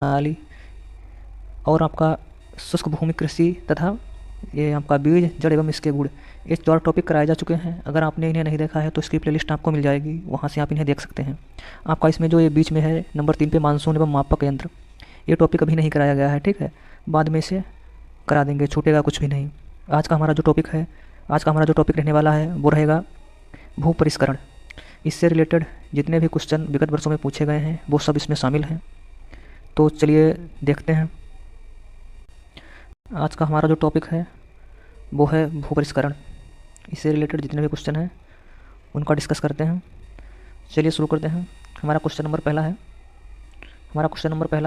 प्रणाली और आपका शुष्क भूमि कृषि तथा ये आपका बीज जड़ एवं इसके गुण, ये 4 टॉपिक कराए जा चुके हैं। अगर आपने इन्हें नहीं देखा है तो इसकी प्लेलिस्ट आपको मिल जाएगी, वहाँ से आप इन्हें देख सकते हैं। आपका इसमें जो ये बीच में है नंबर 3 पे मानसून एवं मापक यंत्र, ये टॉपिक अभी नहीं कराया गया है, ठीक है, बाद में इसे करा देंगे, छूटेगा कुछ भी नहीं। आज का हमारा जो टॉपिक रहने वाला है वो रहेगा भू परिष्करण। इससे रिलेटेड जितने भी क्वेश्चन विगत वर्षों में पूछे गए हैं वो सब इसमें शामिल हैं। तो चलिए देखते हैं। आज का हमारा जो टॉपिक है वो है भू परिष्करण। इससे रिलेटेड जितने भी क्वेश्चन हैं उनका डिस्कस करते हैं। चलिए शुरू करते हैं। हमारा क्वेश्चन नंबर पहला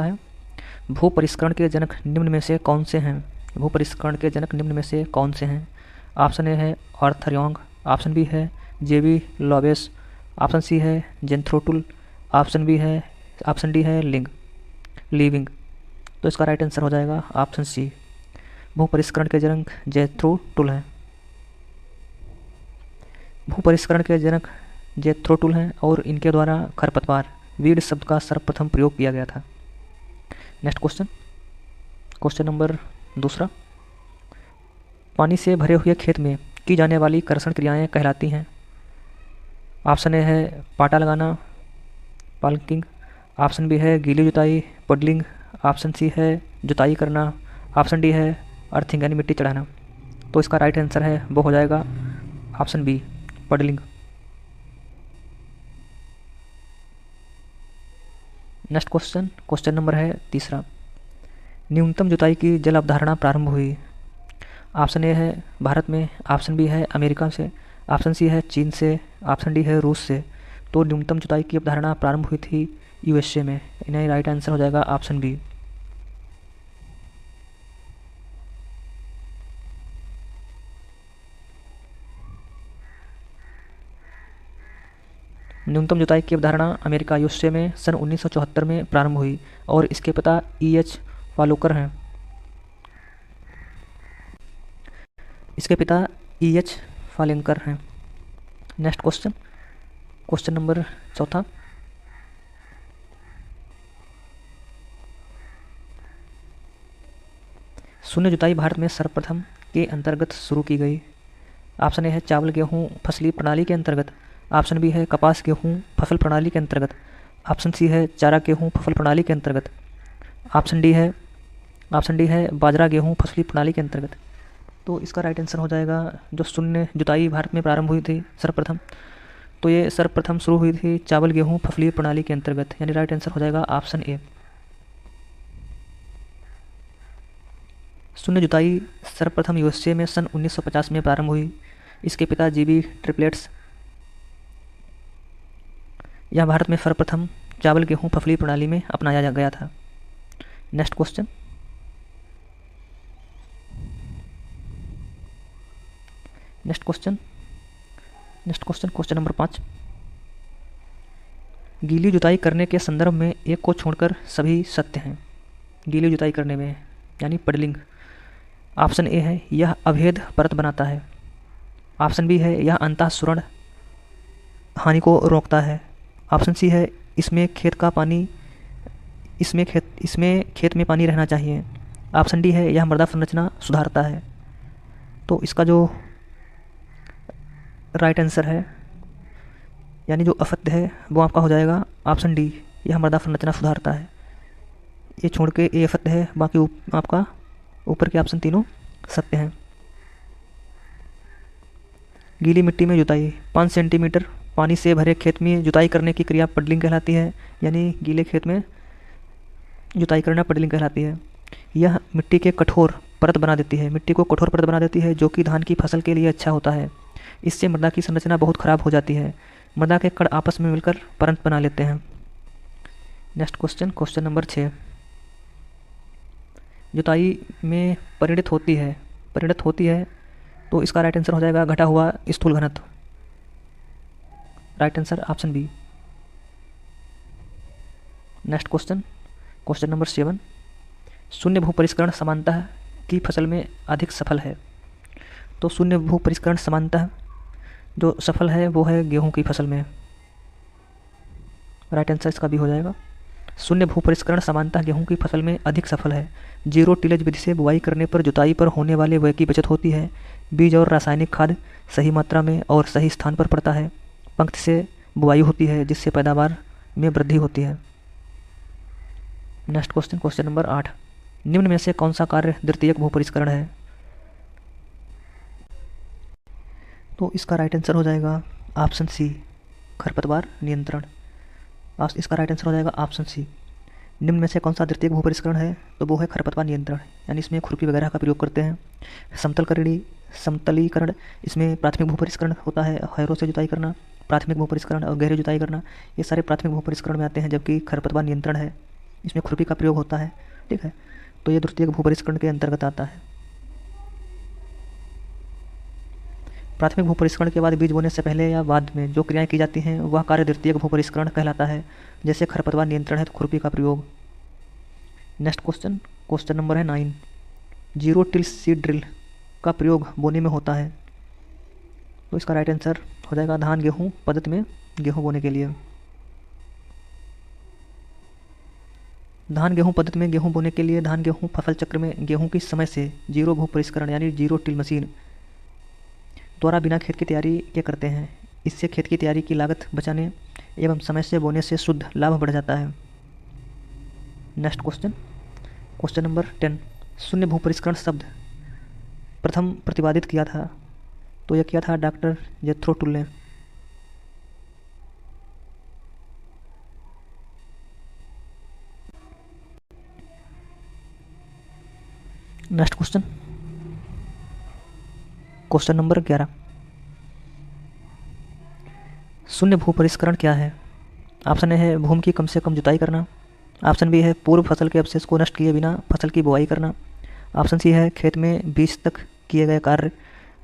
है, भू परिष्करण के जनक निम्न में से कौन से हैं? भू परिष्करण के जनक निम्न में से कौन से हैं? ऑप्शन ए है आर्थर यंग, ऑप्शन बी है जेबी लॉवेस, ऑप्शन सी है जेंथ्रोटुल, ऑप्शन डी है लीविंग। तो इसका राइट आंसर हो जाएगा ऑप्शन सी, भू परिष्करण के जनक जेंथ्रोटुल हैं। भू परिष्करण के जनक जेंथ्रोटुल हैं और इनके द्वारा खरपतवार वीड शब्द का सर्वप्रथम प्रयोग किया गया था। नेक्स्ट क्वेश्चन नंबर दूसरा, पानी से भरे हुए खेत में की जाने वाली कर्षण क्रियाएं कहलाती हैं। ऑप्शन ए है पाटा लगाना पाल्किंग, ऑप्शन बी है गीली जुताई पडलिंग, ऑप्शन सी है जुताई करना, ऑप्शन डी है अर्थिंग यानी मिट्टी चढ़ाना। तो इसका राइट आंसर है वो हो जाएगा option B puddling. Next question number है तीसरा, न्यूनतम जुताई की जल अवधारणा प्रारंभ हुई। ऑप्शन ए है भारत में, ऑप्शन बी है अमेरिका से, ऑप्शन सी है चीन से, ऑप्शन डी है रूस से। तो न्यूनतम जुताई की अवधारणा प्रारंभ हुई थी यूएसए में। इन्हें राइट आंसर हो जाएगा ऑप्शन बी। न्यूनतम जुताई की अवधारणा अमेरिका यूएसए में सन 1974 में प्रारंभ हुई और इसके पिता E.H. फालोकर हैं। नेक्स्ट क्वेश्चन नंबर चौथा, शून्य जुताई भारत में सर्वप्रथम के अंतर्गत शुरू की गई। ऑप्शन ए है चावल गेहूँ फसली प्रणाली के अंतर्गत, ऑप्शन बी है कपास गेहूँ फसल प्रणाली के अंतर्गत, ऑप्शन सी है चारा गेहूँ फसल प्रणाली के अंतर्गत, ऑप्शन डी है बाजरा गेहूँ फसली प्रणाली के अंतर्गत। तो इसका राइट आंसर हो जाएगा जो शून्य जुताई भारत में प्रारंभ हुई थी सर्वप्रथम, तो ये सर्वप्रथम शुरू हुई थी चावल गेहूँ फसली प्रणाली के अंतर्गत, यानी राइट आंसर हो जाएगा ऑप्शन ए। शून्य जुताई सर्वप्रथम यूएसए में सन 1950 में प्रारंभ हुई। इसके पिता जीबी ट्रिपलेट्स। यह भारत में सर्वप्रथम चावल गेहूँ फसली प्रणाली में अपनाया गया था। नेक्स्ट क्वेश्चन क्वेश्चन नंबर 5, गीली जुताई करने के संदर्भ में एक को छोड़कर सभी सत्य हैं। गीली जुताई करने में यानी पडलिंग। ऑप्शन ए है यह अभेद परत बनाता है, ऑप्शन बी है यह अंतःसुरण हानि को रोकता है, ऑप्शन सी है इसमें खेत में पानी रहना चाहिए, ऑप्शन डी है यह मृदा संरचना सुधारता है। तो इसका जो राइट आंसर है यानी जो असत्य है वो आपका हो जाएगा ऑप्शन डी, यह मृदा संरचना सुधारता है। ये छोड़ के ये असत्य है, बाकी आपका ऊपर के ऑप्शन तीनों सत्य हैं। गीली मिट्टी में जुताई 5 सेंटीमीटर पानी से भरे खेत में जुताई करने की क्रिया पडलिंग कहलाती है, यानी गीले खेत में जुताई करना पडलिंग कहलाती है। यह मिट्टी को कठोर परत बना देती है जो कि धान की फसल के लिए अच्छा होता है। इससे मृदा की संरचना बहुत ख़राब हो जाती है, मृदा के कण आपस में मिलकर परत बना लेते हैं। नेक्स्ट क्वेश्चन नंबर 6, जुताई में परिणत होती है तो इसका राइट आंसर हो जाएगा घटा हुआ स्थूल घनत्व। Right answer option B. Next question number 7, शून्य भू परिष्करण समानतः की फसल में अधिक सफल है। तो शून्य भू परिष्करण समानतः जो सफल है वो है गेहूं की फसल में। राइट आंसर इसका भी हो जाएगा। शून्य भू परिष्करण सामान्यतः गेहूं की फसल में अधिक सफल है। जीरो टिलेज विधि से बुवाई करने पर जुताई पर होने वाले व्यय की बचत होती है। बीज और रासायनिक खाद सही मात्रा में और सही स्थान पर पड़ता है। पंक्ति से बुवाई होती है जिससे पैदावार में वृद्धि होती है। नेक्स्ट क्वेश्चन, क्वेश्चन नंबर 8, निम्न में से कौन सा कार्य द्वितीयक भू परिष्करण है? तो इसका राइट आंसर हो जाएगा ऑप्शन सी, खरपतवार नियंत्रण। इसका राइट आंसर हो जाएगा ऑप्शन सी। निम्न में से कौन सा द्वितीयक भू परिष्करण है? तो वो है खरपतवार नियंत्रण, यानी इसमें खुरपी वगैरह का प्रयोग करते हैं। समतलीकरण, इसमें प्राथमिक भू परिष्करण होता है, हैरो से जुताई करना, प्राथमिक भू परिष्करण और गहरी जुताई करना, ये सारे प्राथमिक भू परिष्करण में आते हैं। जबकि खरपतवार नियंत्रण है, इसमें खुरपी का प्रयोग होता है। ठीक है, तो ये द्वितीयक भू परिष्करण के अंतर्गत आता है। प्राथमिक भू परिष्करण के बाद बीज बोने से पहले या बाद में जो क्रियाएं की जाती हैं वह कार्य द्वितीयक भू परिष्करण कहलाता है। जैसे खरपतवार नियंत्रण है तो खुरपी का प्रयोग। नेक्स्ट क्वेश्चन, क्वेश्चन नंबर है 9, जीरो टिल सीड ड्रिल का प्रयोग बोने में होता है। तो इसका राइट आंसर हो जाएगा धान गेहूं पद्धति में गेहूं बोने के लिए। धान गेहूं पद्धति में गेहूं बोने के लिए धान गेहूं फसल चक्र में गेहूं की समय से जीरो भू परिष्करण यानी जीरो टिल मशीन द्वारा बिना खेत की तैयारी के करते हैं। इससे खेत की तैयारी की लागत बचाने एवं समय से बोने से शुद्ध लाभ बढ़ जाता है। नेक्स्ट क्वेश्चन, क्वेश्चन नंबर 10, शून्य भू परिष्करण शब्द प्रथम प्रतिपादित किया था। तो यह किया था डॉक्टर जेथ्रो टुल ने। नेक्स्ट क्वेश्चन, क्वेश्चन नंबर 11, शून्य भू परिष्करण क्या है? ऑप्शन ए है भूमि की कम से कम जुताई करना। ऑप्शन बी है पूर्व फसल के अवशेष को नष्ट किए बिना फसल की बुआई करना। ऑप्शन सी है खेत में बीज तक किए गए कार्य।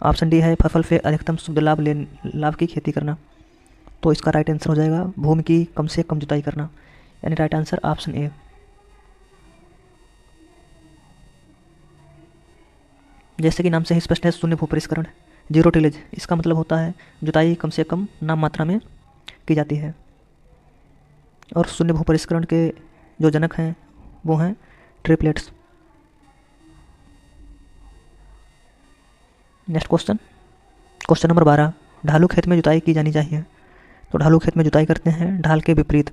ऑप्शन डी है फसल से अधिकतम शुद्ध लाभ की खेती करना। तो इसका राइट आंसर हो जाएगा भूमि की कम से कम जुताई करना, यानी राइट आंसर ऑप्शन ए। जैसे कि नाम से ही स्पष्ट है, शून्य भू परिष्करण जीरो टिलेज, इसका मतलब होता है जुताई कम से कम नाम मात्रा में की जाती है। और शून्य भू परिष्करण के जो जनक हैं वो हैं triplets. Next question, question number 12, ढालू खेत में जुताई की जानी चाहिए। तो ढालू खेत में जुताई करते हैं ढाल के विपरीत।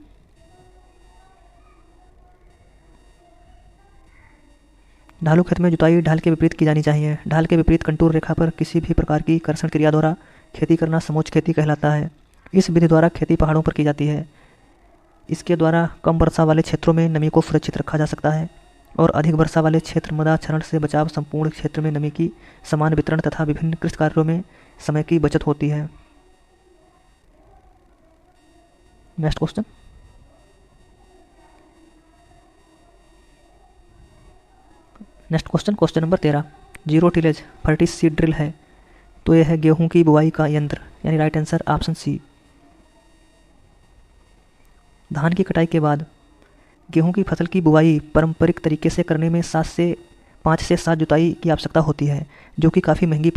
ढालू खेत में जुताई ढाल के विपरीत की जानी चाहिए। ढाल के विपरीत कंटूर रेखा पर किसी भी प्रकार की कर्षण क्रिया द्वारा खेती करना समोच्च खेती कहलाता है। इस विधि द्वारा खेती पहाड़ों पर की जाती है। इसके द्वारा कम वर्षा वाले क्षेत्रों में नमी को सुरक्षित रखा जा सकता है और अधिक वर्षा वाले क्षेत्र मृदा क्षरण से बचाव, संपूर्ण क्षेत्र में नमी की समान वितरण तथा विभिन्न कृषि कार्यों में समय की बचत होती है। Next question, next question, question number 13, zero tillage forty seed drill है। तो यह है गेहूं की बुवाई का यंत्र, यानी राइट आंसर ऑप्शन सी। धान की कटाई के बाद गेहूं की फसल की बुवाई पारंपरिक तरीके से करने में 5 से 7 जुताई की आवश्यकता होती है, जो कि काफ़ी महंगा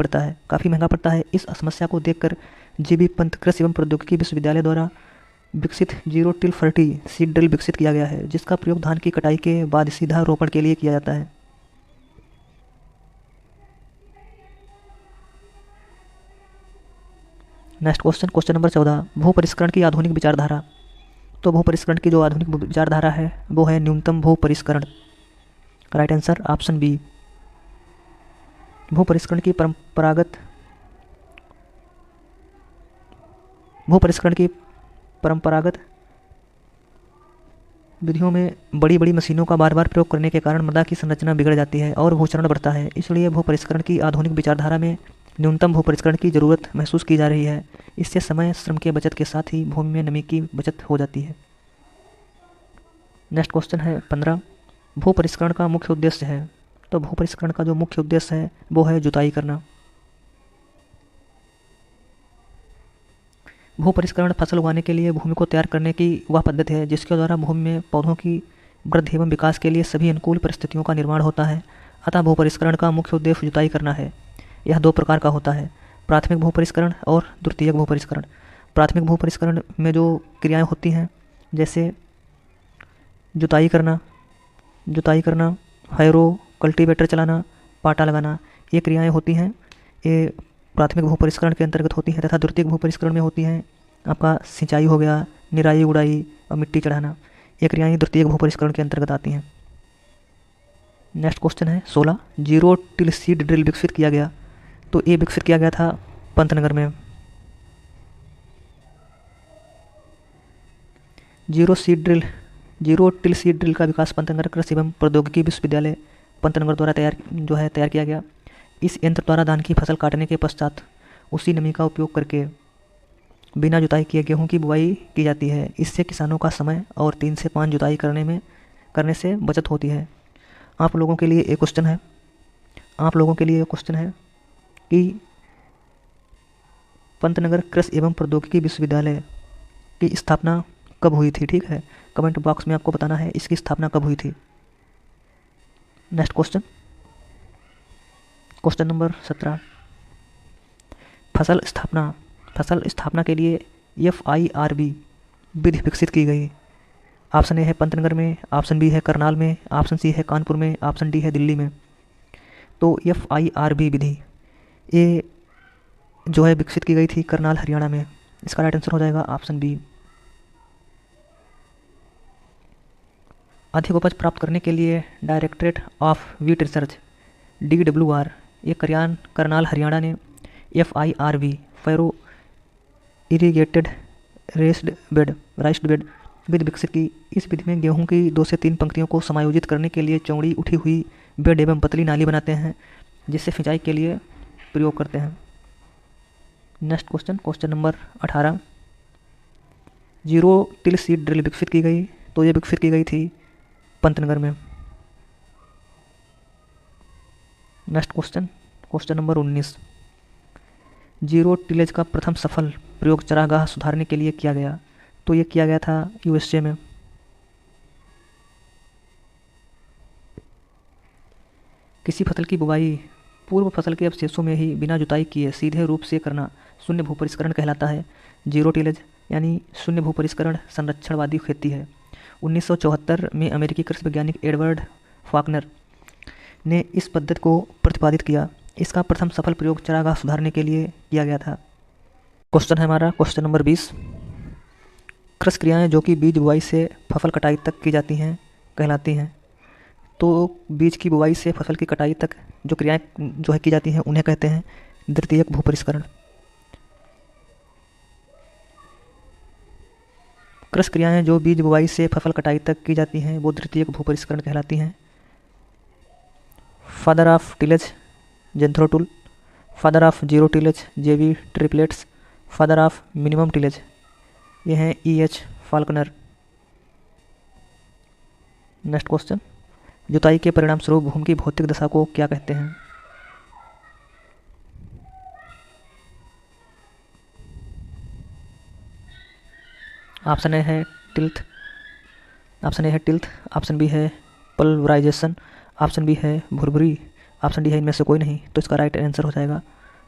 पड़ता है। इस समस्या को देखकर जीबी पंत कृषि एवं प्रौद्योगिकी विश्वविद्यालय द्वारा विकसित zero till forty seed drill विकसित किया गया है, जिसका प्रयोग धान की कटाई के बाद सीधा रोपण के लिए किया जाता है। नेक्स्ट क्वेश्चन, क्वेश्चन नंबर 14, भू परिष्करण की आधुनिक विचारधारा। तो भू परिष्करण की जो आधुनिक विचारधारा है वो है न्यूनतम भू परिष्करण। Right answer option B. भू परिष्करण की परंपरागत विधियों में बड़ी बड़ी मशीनों का बार बार प्रयोग करने के कारण मृदा की संरचना बिगड़ जाती है और भूचरण बढ़ता है। इसलिए भू परिष्करण की आधुनिक विचारधारा में न्यूनतम भू परिष्करण की ज़रूरत महसूस की जा रही है। इससे समय श्रम के बचत के साथ ही भूमि में नमी की बचत हो जाती है। नेक्स्ट क्वेश्चन है 15, भू परिष्करण का मुख्य उद्देश्य है। तो भू परिष्करण का जो मुख्य उद्देश्य है वो है जुताई करना। भू परिष्करण फसल उगाने के लिए भूमि को तैयार करने की वह पद्धति है जिसके द्वारा भूमि में पौधों की वृद्धि एवं विकास के लिए सभी अनुकूल परिस्थितियों का निर्माण होता है। अतः भू परिष्करण का मुख्य उद्देश्य जुताई करना है। यह 2 प्रकार का होता है, प्राथमिक भू परिष्करण और द्वितीयक भू परिष्करण। प्राथमिक भू परिष्करण में जो क्रियाएं होती हैं, जैसे जुताई करना, हैरो, कल्टीवेटर चलाना, पाटा लगाना, ये क्रियाएं होती हैं। ये प्राथमिक भू परिष्करण के अंतर्गत होती हैं तथा द्वितीयक भू परिष्करण में होती हैं। आपका सिंचाई हो गया, निराई गुड़ाई और मिट्टी चढ़ाना, ये क्रियाएं द्वितीयक भू परिष्करण के अंतर्गत आती हैं। नेक्स्ट क्वेश्चन है 16, जीरो टिल सीड ड्रिल विकसित किया गया। तो ये विकसित किया गया था पंतनगर में। जीरो टिल सीड ड्रिल का विकास पंतनगर कृषि एवं प्रौद्योगिकी विश्वविद्यालय पंतनगर द्वारा तैयार किया गया। इस यंत्र द्वारा धान की फसल काटने के पश्चात उसी नमी का उपयोग करके बिना जुताई किए गेहूं की बुआई की जाती है। इससे किसानों का समय और 3 से 5 जुताई करने से बचत होती है। आप लोगों के लिए एक क्वेश्चन है कि पंतनगर कृषि एवं प्रौद्योगिकी विश्वविद्यालय की स्थापना कब हुई थी। ठीक है, कमेंट बॉक्स में आपको बताना है इसकी स्थापना कब हुई थी। नेक्स्ट क्वेश्चन नंबर 17, फसल स्थापना के लिए FIRB विधि विकसित की गई। ऑप्शन ए है पंतनगर में, ऑप्शन बी है करनाल में, ऑप्शन सी है कानपुर में, ऑप्शन डी है दिल्ली में। तो FIRB विधि ये जो है विकसित की गई थी करनाल हरियाणा में। इसका राइट आंसर हो जाएगा ऑप्शन बी। अधिक उपज प्राप्त करने के लिए directorate of wheat research DWR ये करनाल हरियाणा ने FIRB फैरो इरीगेटेड राइस्ड बेड विधि विकसित की। इस विधि में गेहूं की 2 से 3 पंक्तियों को समायोजित करने के लिए चौड़ी उठी हुई बेड एवं पतली नाली बनाते हैं जिससे सिंचाई के लिए प्रयोग करते हैं। Next question number 18, zero till seed drill विकसित की गई। तो ये विकसित की गई थी पंतनगर में। Next question number 19, zero tillage का प्रथम सफल प्रयोग चारागाह सुधारने के लिए किया गया। तो ये किया गया था USA में। किसी फसल की बुवाई पूर्व फसल के अवशेषों में ही बिना जुताई किए सीधे रूप से करना शून्य भू परिष्करण कहलाता है। जीरो टिलेज यानी शून्य भू परिष्करण संरक्षणवादी खेती है। 1974 में अमेरिकी कृषि वैज्ञानिक एडवर्ड फॉकनर ने इस पद्धति को प्रतिपादित किया। इसका प्रथम सफल प्रयोग चारागाह सुधारने के लिए किया गया था। क्वेश्चन है हमारा क्वेश्चन नंबर 20, कृषि क्रियाएं जो कि बीज बुआई से फसल कटाई तक की जाती हैं कहलाती हैं। तो बीज की बुआई से फसल की कटाई तक जो क्रियाएं जो है की जाती हैं उन्हें कहते हैं द्वितीयक भू परिष्करण। कृषि क्रियाएं जो बीज बुआई से फसल कटाई तक की जाती हैं वो द्वितीयक भू परिष्करण कहलाती हैं। Father of tillage Jethro Tull, father of zero tillage JB Triplett's, father of minimum tillage ये हैं EH फाल्कनर। नेक्स्ट क्वेश्चन, जुताई के परिणाम स्वरूप भूमि की भौतिक दशा को क्या कहते हैं। ऑप्शन ए है टिल्थ, ऑप्शन बी है पल्वराइजेशन, ऑप्शन बी है भुरभुरी, ऑप्शन डी है इनमें से कोई नहीं। तो इसका राइट आंसर हो जाएगा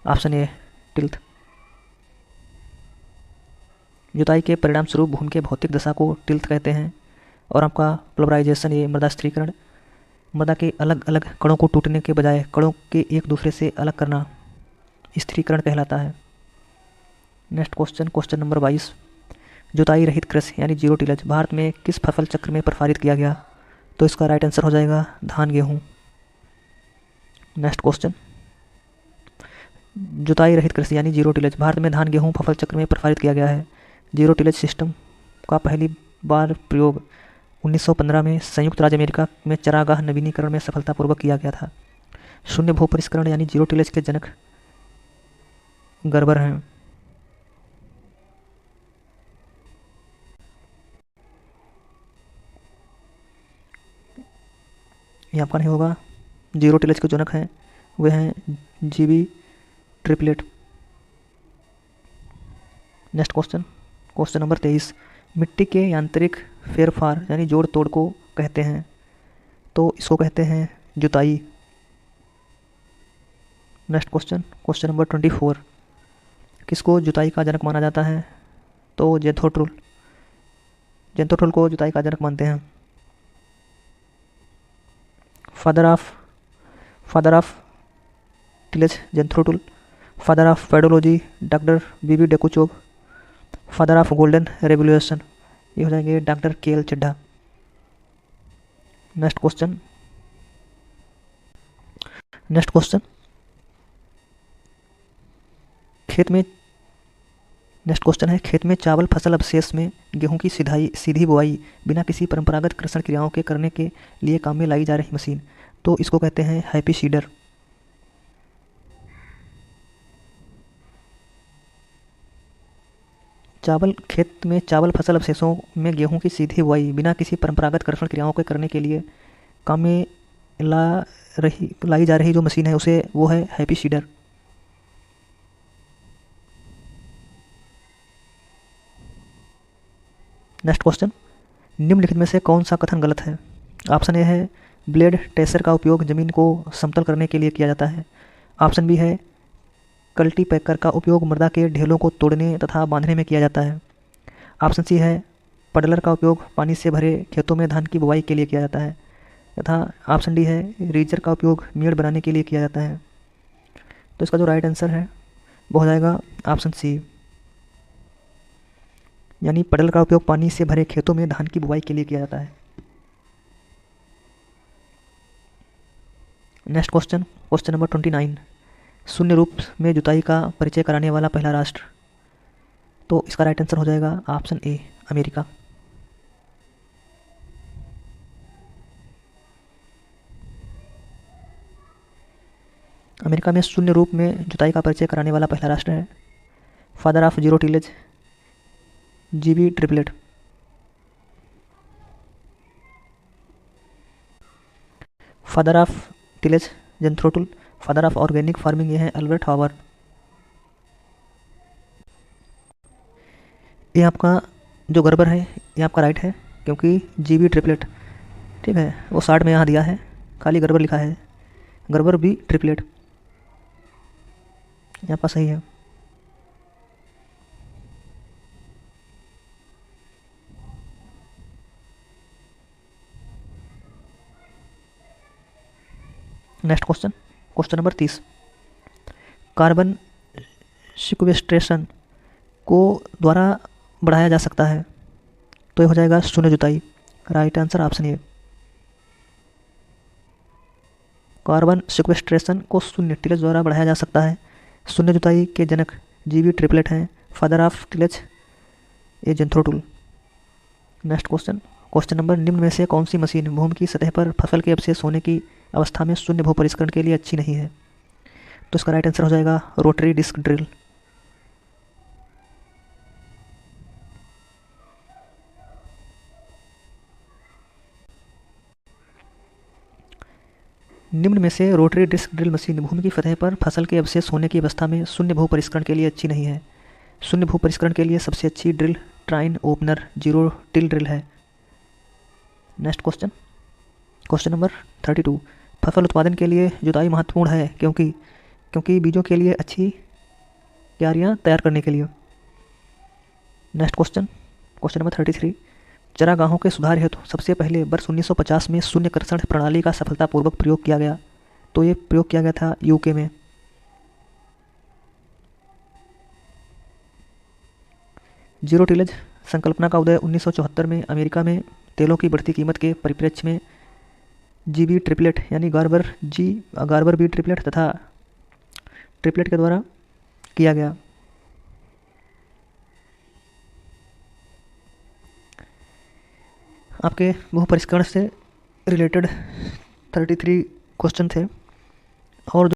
ऑप्शन ए टिल्थ। जुताई के परिणाम स्वरूप भूमि के भौतिक दशा को टिल्थ कहते हैं। और आपका पल्वराइजेशन ये मृदा स्थिरीकरण, मृदा के अलग अलग कणों को टूटने के बजाय कणों के एक दूसरे से अलग करना स्थिरीकरण कहलाता है। नेक्स्ट क्वेश्चन नंबर 22, जुताई रहित कृषि यानी जीरो टिलेज भारत में किस फसल चक्र में प्रसारित किया गया। तो इसका राइट आंसर हो जाएगा धान गेहूँ। नेक्स्ट क्वेश्चन, जुताई रहित कृषि यानी जीरो टिलेज भारत में धान गेहूँ फसल चक्र में प्रसारित किया गया है। जीरो टिलेज सिस्टम का पहली बार प्रयोग 1915 में संयुक्त राज्य अमेरिका में चारागाह नवीनीकरण में सफलतापूर्वक किया गया था। शून्य भू परिष्करण यानी जीरो टिलेज के जनक गर्बर हैं। ये आपका नहीं होगा। जीरो टिलेज के जनक हैं वे हैं JB triplet. Next question number 23, मिट्टी के यांत्रिक फेरफार यानी जोड़ तोड़ को कहते हैं। तो इसको कहते हैं जुताई। नेक्स्ट क्वेश्चन नंबर 24, किसको जुताई का जनक माना जाता है। तो जेंथ्रोटूल को जुताई का जनक मानते हैं। Father of tillage Jethro Tull, father of pedology doctor B B Dokuchaev, father of golden revolution ये हो जाएंगे डॉक्टर के एल चड्ढा। नेक्स्ट क्वेश्चन खेत में नेक्स्ट क्वेश्चन है, खेत में चावल फसल अवशेष में गेहूं की सीधी बुआई बिना किसी परंपरागत कृषि क्रियाओं के करने के लिए काम में लाई जा रही मशीन, तो इसको कहते हैं हैप्पी सीडर। खेत में चावल फसल अवशेषों में गेहूं की सीधी बुआई बिना किसी परंपरागत कृषि क्रियाओं के करने के लिए काम में लाई जा रही जो मशीन है उसे वो है हैप्पी सीडर। नेक्स्ट क्वेश्चन, निम्नलिखित में से कौन सा कथन गलत है? ऑप्शन ए है ब्लेड टेसर का उपयोग जमीन को समतल करने के लिए किया जाता है। ऑप्शन बी है कल्टीपैकर का उपयोग मृदा के ढेलों को तोड़ने तथा बांधने में किया जाता है। ऑप्शन सी है पडलर का उपयोग पानी से भरे खेतों में धान की बुवाई के लिए किया जाता है। तथा ऑप्शन डी है रीजर का उपयोग मेड़ बनाने के लिए किया जाता है। तो इसका जो राइट आंसर है वो हो जाएगा ऑप्शन सी, यानी पडल का उपयोग पानी से भरे खेतों में धान की बुवाई के लिए किया जाता है। नेक्स्ट क्वेश्चन नंबर 29, शून्य रूप में जुताई का परिचय कराने वाला पहला राष्ट्र, तो इसका राइट आंसर हो जाएगा ऑप्शन ए अमेरिका। अमेरिका में शून्य रूप में जुताई का परिचय कराने वाला पहला राष्ट्र है father of zero tillage G B Triplett. Father of tillage Jethro Tull, father of organic farming ये है अल्बर्ट हावर। ये आपका जो गर्बर है ये आपका राइट है, क्योंकि जीबी ट्रिपलेट ठीक है वो 60 में यहाँ दिया है, खाली गर्बर लिखा है, गर्बर बी ट्रिपलेट ये आपका सही है। Next question number 30, carbon sequestration को द्वारा बढ़ाया जा सकता है, तो ये हो जाएगा शून्य जुताई। Right answer option A, carbon sequestration को शून्य टिलेज द्वारा बढ़ाया जा सकता है। शून्य जुताई के जनक जीबी ट्रिपलेट हैं, father of tillage a Jethro Tull. Next question number, निम्न में से कौन सी मशीन भूमि की सतह पर फसल के अवशेष होने की अवस्था में शून्य भू परिष्करण के लिए अच्छी नहीं है? तो इसका राइट आंसर हो जाएगा रोटरी डिस्क ड्रिल। निम्न में से रोटरी डिस्क ड्रिल मशीन भूमि की सतह पर फसल के अवशेष होने की अवस्था में शून्य भू परिष्करण के लिए अच्छी नहीं है। शून्य भू परिष्करण के लिए सबसे अच्छी drill ट्राइन opener zero till drill है। नेक्स्ट क्वेश्चन नंबर 32, फसल उत्पादन के लिए जुताई महत्वपूर्ण है क्योंकि बीजों के लिए अच्छी क्यारियाँ तैयार करने के लिए। नेक्स्ट क्वेश्चन नंबर 33, चरागाहों के सुधार हेतु सबसे पहले वर्ष 1950 में शून्य कर्षण प्रणाली का सफलतापूर्वक प्रयोग किया गया, तो ये प्रयोग किया गया था यूके में। जीरो टिलेज संकल्पना का उदय 1974 में अमेरिका में तेलों की बढ़ती कीमत के परिप्रेक्ष्य में जीबी ट्रिपलेट यानी गार्बर बी ट्रिपलेट तथा ट्रिपलेट के द्वारा किया गया। आपके बहु परिष्करण से रिलेटेड 33 क्वेश्चन थे और